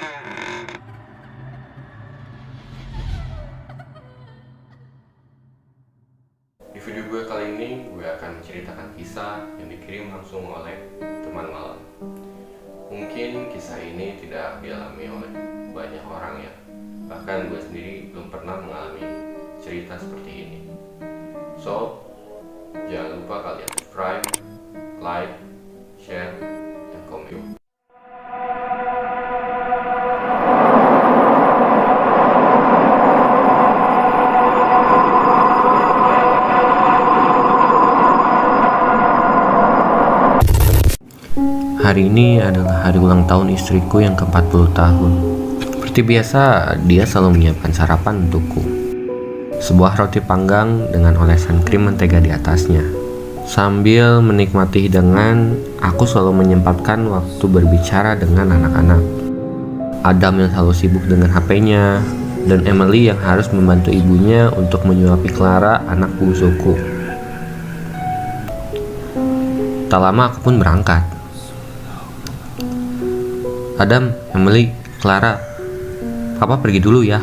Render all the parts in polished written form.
Di video gue kali ini, gue akan menceritakan kisah yang dikirim langsung oleh teman malam. Mungkin kisah ini tidak dialami oleh banyak orang ya. Bahkan gue sendiri belum pernah mengalami cerita seperti ini. So, jangan lupa kalian subscribe, like, share, dan komen. Hari ini adalah hari ulang tahun istriku yang ke-40 tahun. Seperti biasa, dia selalu menyiapkan sarapan untukku. Sebuah roti panggang dengan olesan krim mentega di atasnya. Sambil menikmati hidangan, aku selalu menyempatkan waktu berbicara dengan anak-anak. Adam yang selalu sibuk dengan HP-nya, dan Emily yang harus membantu ibunya untuk menyuapi Clara, anak bungsuku. Tak lama aku pun berangkat. Adam, Emily, Clara, Papa pergi dulu ya.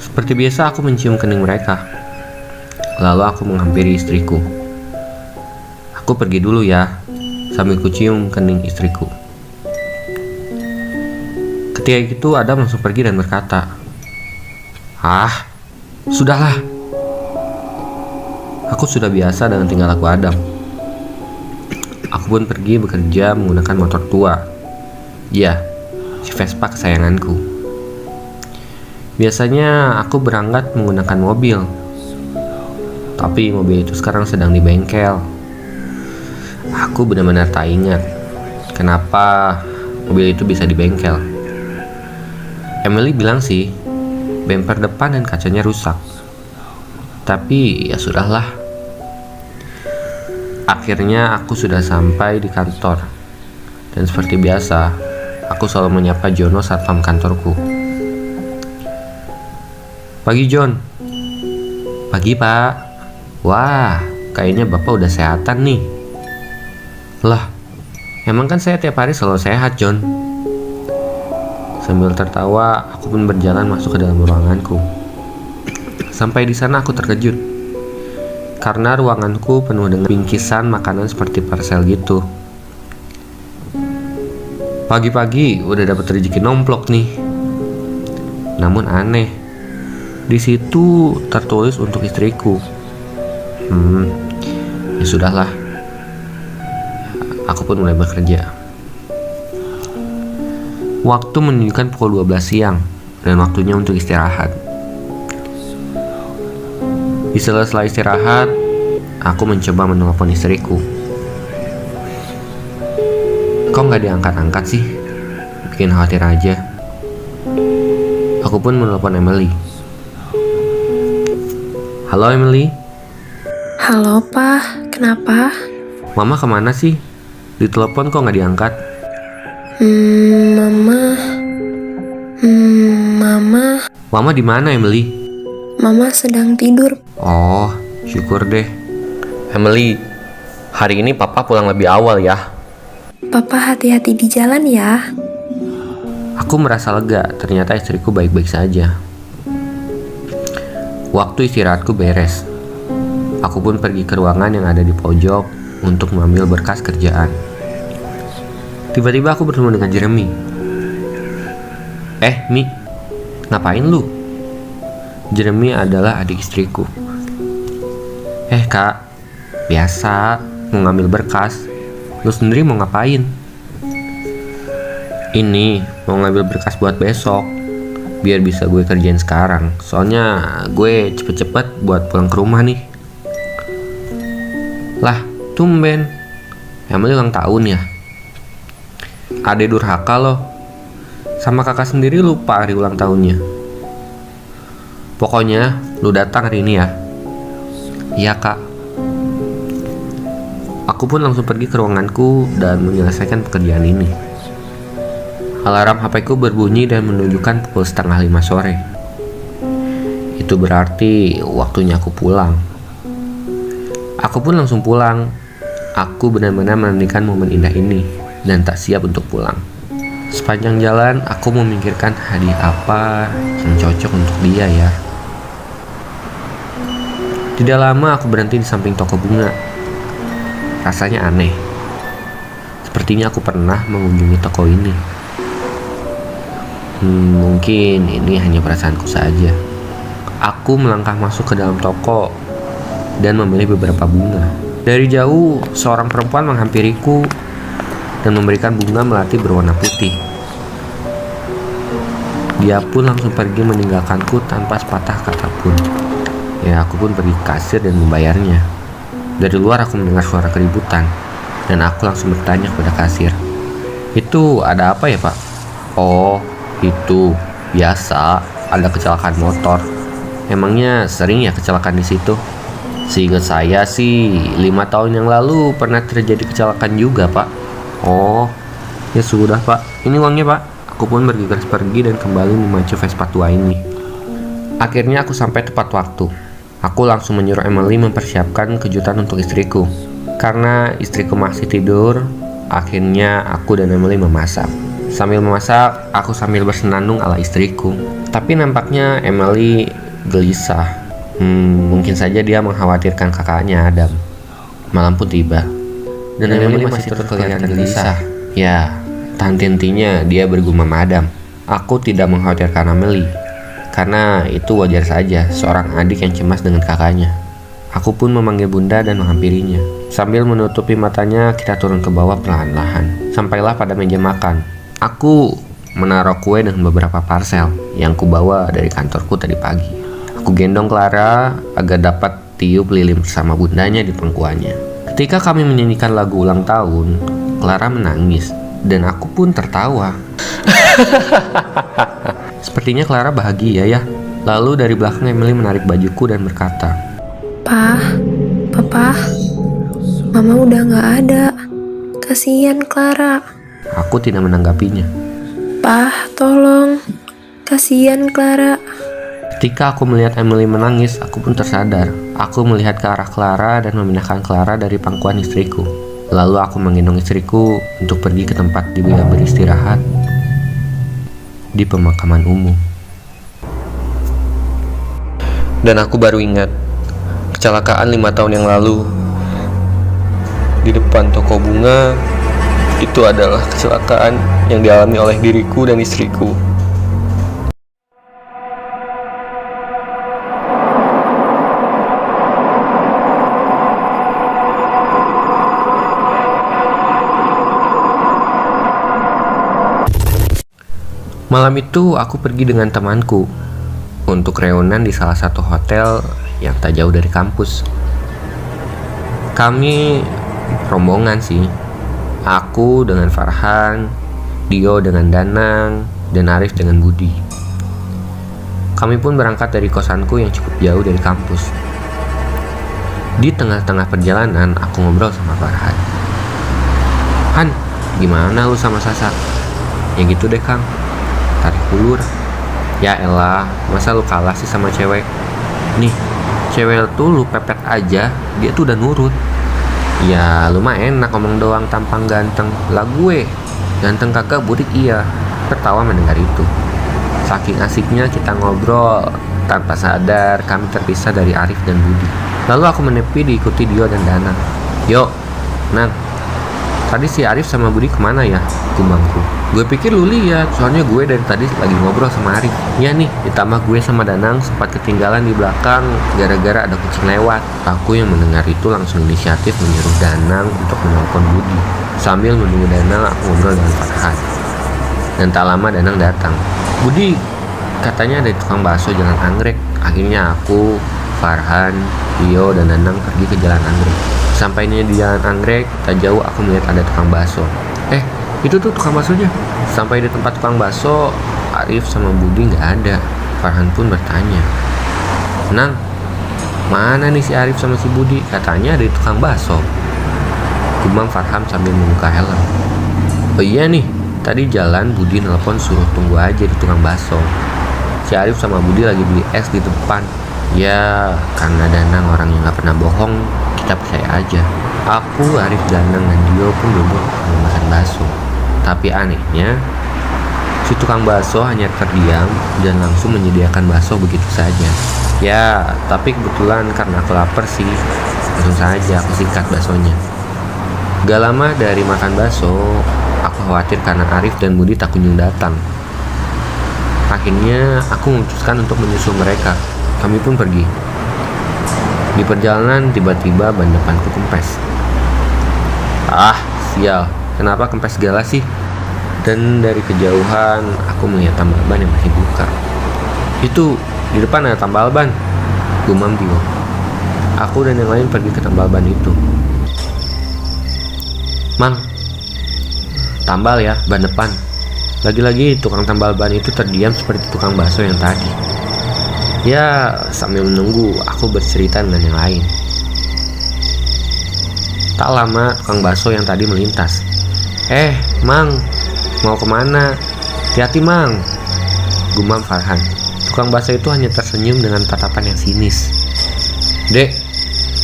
Seperti biasa aku mencium kening mereka. Lalu aku menghampiri istriku. Aku pergi dulu ya, sambil kucium kening istriku. Ketika itu Adam langsung pergi dan berkata, "Ah, sudahlah. Aku sudah biasa dengan tingkah laku Adam." Aku pun pergi bekerja menggunakan motor tua. Ya, si Vespa kesayanganku. Biasanya aku berangkat menggunakan mobil. Tapi mobil itu sekarang sedang di bengkel. Aku benar-benar tak ingat kenapa mobil itu bisa di bengkel. Emily bilang sih, bemper depan dan kacanya rusak. Tapi ya sudahlah. Akhirnya aku sudah sampai di kantor. Dan seperti biasa, aku selalu menyapa Jono satpam kantorku. "Pagi John." "Pagi Pak." "Wah, kayaknya Bapak udah sehatan nih." "Lah, emang kan saya tiap hari selalu sehat John." Sambil tertawa, aku pun berjalan masuk ke dalam ruanganku. Sampai di sana aku terkejut. Karena ruanganku penuh dengan bingkisan makanan seperti parcel gitu. Pagi-pagi udah dapat rezeki nomplok nih. Namun aneh, di situ tertulis untuk istriku. Ya sudahlah. Aku pun mulai bekerja. Waktu menunjukkan pukul 12 siang dan waktunya untuk istirahat. Di sela-sela istirahat, aku mencoba menelpon istriku. Kok nggak diangkat-angkat sih? Bikin khawatir aja. Aku pun menelpon Emily. "Halo Emily." Halo Pak, kenapa? "Mama kemana sih? Ditelepon kok nggak diangkat?" Mama "Mama di mana Emily?" Mama sedang tidur. Oh, syukur deh. Emily, hari ini Papa pulang lebih awal ya. Papa hati-hati di jalan ya. Aku merasa lega, ternyata istriku baik-baik saja. Waktu istirahatku beres. Aku pun pergi ke ruangan yang ada di pojok untuk mengambil berkas kerjaan. Tiba-tiba aku bertemu dengan Jeremy. Mi, ngapain lu?" Jeremy adalah adik istriku. Kak, biasa mau ngambil berkas. Lu sendiri mau ngapain?" "Ini mau ngambil berkas buat besok, biar bisa gue kerjain sekarang. Soalnya gue cepet-cepet buat pulang ke rumah nih." "Lah, tumben. Emily ulang tahun ya?" "Ade durhaka loh. Sama kakak sendiri lupa hari ulang tahunnya. Pokoknya lu datang hari ini ya." "Iya Kak." Aku pun langsung pergi ke ruanganku dan menyelesaikan pekerjaan ini. Alarm HP-ku berbunyi dan menunjukkan pukul 4:30 sore. Itu berarti waktunya aku pulang. Aku pun langsung pulang. Aku benar-benar menantikan momen indah ini dan tak siap untuk pulang. Sepanjang jalan aku memikirkan hadiah apa yang cocok untuk dia ya. Tidak lama aku berhenti di samping toko bunga. Rasanya aneh. Sepertinya aku pernah mengunjungi toko ini. Mungkin ini hanya perasaanku saja. Aku melangkah masuk ke dalam toko dan memilih beberapa bunga. Dari jauh, seorang perempuan menghampiriku dan memberikan bunga melati berwarna putih. Dia pun langsung pergi meninggalkanku tanpa sepatah kata pun. Ya, aku pun pergi ke kasir dan membayarnya. Dari luar aku mendengar suara keributan dan aku langsung bertanya kepada kasir, "Itu ada apa ya, Pak?" "Oh, itu biasa ada kecelakaan motor." "Emangnya sering ya kecelakaan di situ?" "Seingat saya sih 5 tahun yang lalu pernah terjadi kecelakaan juga, Pak." "Oh, ya sudah, Pak. Ini uangnya, Pak." Aku pun bergegas pergi dan kembali memacu Vespa tua ini. Akhirnya aku sampai tepat waktu. Aku langsung menyuruh Emily mempersiapkan kejutan untuk istriku. Karena istriku masih tidur, akhirnya aku dan Emily memasak. Sambil memasak, aku sambil bersenandung ala istriku. Tapi nampaknya Emily gelisah. Mungkin saja dia mengkhawatirkan kakaknya Adam. Malam pun tiba, dan Emily masih terus kelihatan gelisah. Ya, tak henti-hentinya dia bergumam Adam. Aku tidak mengkhawatirkan Emily, karena itu wajar saja seorang adik yang cemas dengan kakaknya. Aku pun memanggil bunda dan menghampirinya. Sambil menutupi matanya, kita turun ke bawah perlahan-lahan. Sampailah pada meja makan. Aku menaruh kue dengan beberapa parsel yang kubawa dari kantorku tadi pagi. Aku gendong Clara agar dapat tiup lilin bersama bundanya di pangkuannya. Ketika kami menyanyikan lagu ulang tahun, Clara menangis dan aku pun tertawa. Sepertinya Clara bahagia ya. Lalu dari belakang Emily menarik bajuku dan berkata, Papa, Mama udah gak ada. Kasihan Clara." Aku tidak menanggapinya. Tolong. Kasihan Clara." Ketika aku melihat Emily menangis, aku pun tersadar. Aku melihat ke arah Clara dan memindahkan Clara dari pangkuan istriku. Lalu aku menggendong istriku untuk pergi ke tempat dia beristirahat di pemakaman umum. Dan aku baru ingat kecelakaan 5 tahun yang lalu di depan toko bunga. Itu adalah kecelakaan yang dialami oleh diriku dan istriku. Malam itu aku pergi dengan temanku untuk reunian di salah satu hotel yang tak jauh dari kampus. Kami rombongan sih. Aku dengan Farhan, Dio dengan Danang, dan Arif dengan Budi. Kami pun berangkat dari kosanku yang cukup jauh dari kampus. Di tengah-tengah perjalanan aku ngobrol sama Farhan. "Han, gimana lu sama Sasa?" "Ya gitu deh Kang, tarik ulur." "Ya elah, masa lu kalah sih sama cewek? Nih, cewek tuh lu pepet aja, dia tuh udah nurut." "Ya lu mah enak ngomong doang tampang ganteng. Lah gue, ganteng kagak burik iya." Tertawa mendengar itu. Saking asiknya kita ngobrol, tanpa sadar kami terpisah dari Arif dan Budi. Lalu aku menepi diikuti Dio dan Dana. "Yo, Nan, tadi si Arif sama Budi kemana ya?" gumamku. "Gue pikir lu lihat, soalnya gue dari tadi lagi ngobrol sama Arif." "Ya nih, ditambah gue sama Danang sempat ketinggalan di belakang gara-gara ada kucing lewat." Aku yang mendengar itu langsung inisiatif menyuruh Danang untuk menelpon Budi. Sambil menunggu Danang, aku ngobrol dengan Farhan. Dan tak lama Danang datang. "Budi, katanya ada tukang bakso Jalan Anggrek." Akhirnya aku, Farhan, Dio, dan Danang pergi ke Jalan Anggrek. Sampainya di Jalan Anggrek, tak jauh aku melihat ada tukang bakso. Itu tuh tukang baksonya." Sampai di tempat tukang bakso, Arif sama Budi gak ada. Farhan pun bertanya, "Nang, mana nih si Arif sama si Budi? Katanya ada di tukang bakso." Gumam Farhan sambil membuka helm. "Oh iya nih, tadi jalan Budi nelpon suruh tunggu aja di tukang bakso. Si Arif sama Budi lagi beli es di depan." Ya, karena Danang orang yang gak pernah bohong, kita percaya aja. Aku, Arif, Danang, dan Dio pun duduk makan bakso. Tapi anehnya, Si tukang bakso hanya terdiam dan langsung menyediakan bakso begitu saja. Ya, tapi kebetulan karena aku lapar sih, langsung saja aku sikat baksonya. Gak lama dari makan bakso, aku khawatir karena Arif dan Budi tak kunjung datang. Akhirnya aku memutuskan untuk menyusul mereka. Kami pun pergi. Di perjalanan tiba-tiba ban depanku kempes. Ah, sial, kenapa kempes segala sih? Dan dari kejauhan aku melihat tambal ban yang masih buka. Itu, di depan ada tambal ban, gumam Tio. Aku dan yang lain pergi ke tambal ban itu. Mang, tambal ya, ban depan. Lagi-lagi tukang tambal ban itu terdiam seperti tukang bakso yang tadi. Ya, sambil menunggu aku bercerita dengan yang lain. Tak lama tukang bakso yang tadi melintas. Mang, mau kemana? Hati-hati Mang, gumam Farhan. Tukang bakso itu hanya tersenyum dengan tatapan yang sinis. Dek,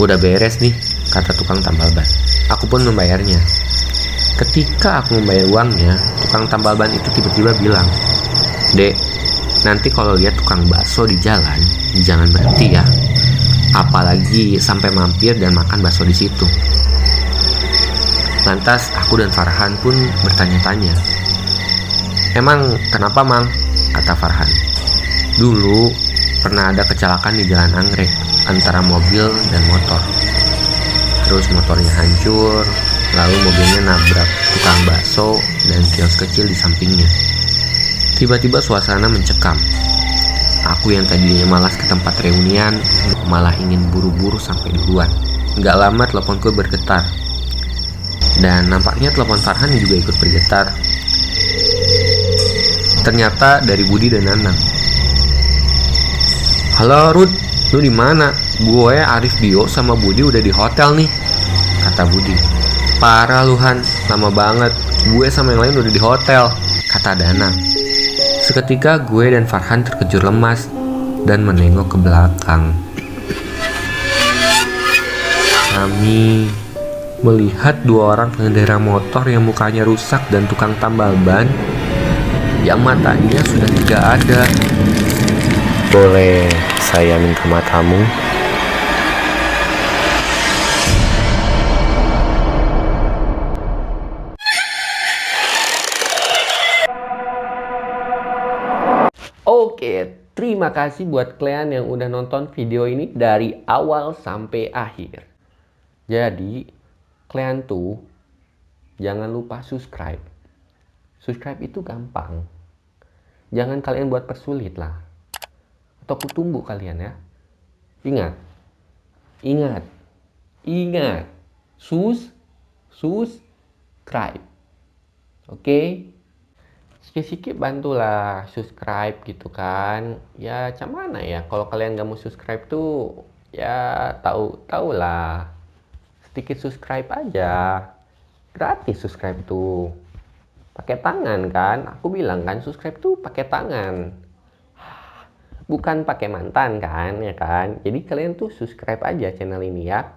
udah beres nih, kata tukang tambal ban. Aku pun membayarnya. Ketika aku membayar uangnya, tukang tambal ban itu tiba-tiba bilang, Dek, nanti kalau lihat tukang bakso di jalan, jangan berhenti ya. Apalagi sampai mampir dan makan bakso di situ. Lantas aku dan Farhan pun bertanya-tanya. Emang kenapa Mang? Kata Farhan. Dulu pernah ada kecelakaan di Jalan Anggrek antara mobil dan motor. Terus motornya hancur, lalu mobilnya nabrak tukang bakso dan kios kecil di sampingnya. Tiba-tiba suasana mencekam. Aku yang tadinya malas ke tempat reunian malah ingin buru-buru sampai duluan. Gak lama teleponku bergetar. Dan nampaknya telepon Farhan juga ikut bergetar. Ternyata dari Budi dan Nanang. Halo Rud, lu di mana? Gue Arif Dio sama Budi udah di hotel nih, kata Budi. Parah lu Han, lama banget. Gue sama yang lain udah di hotel, kata Danang. Seketika gue dan Farhan terkejut lemas dan menengok ke belakang. Kami melihat dua orang pengendara motor yang mukanya rusak dan tukang tambal ban yang matanya sudah tidak ada. Boleh saya minta matamu? Oke, terima kasih buat kalian yang udah nonton video ini dari awal sampai akhir. Jadi kalian tuh jangan lupa subscribe. Subscribe itu gampang. Jangan kalian buat persulit lah. Atau aku tunggu kalian ya. Ingat. Subscribe. Oke? Sikit-sikit bantulah subscribe gitu kan. Ya, macam mana ya? Kalau kalian gak mau subscribe tuh, ya tahu lah. Sedikit subscribe aja, gratis subscribe tuh, pakai tangan kan, aku bilang kan subscribe tuh pakai tangan, bukan pakai mantan kan, ya kan. Jadi kalian tuh subscribe aja channel ini ya.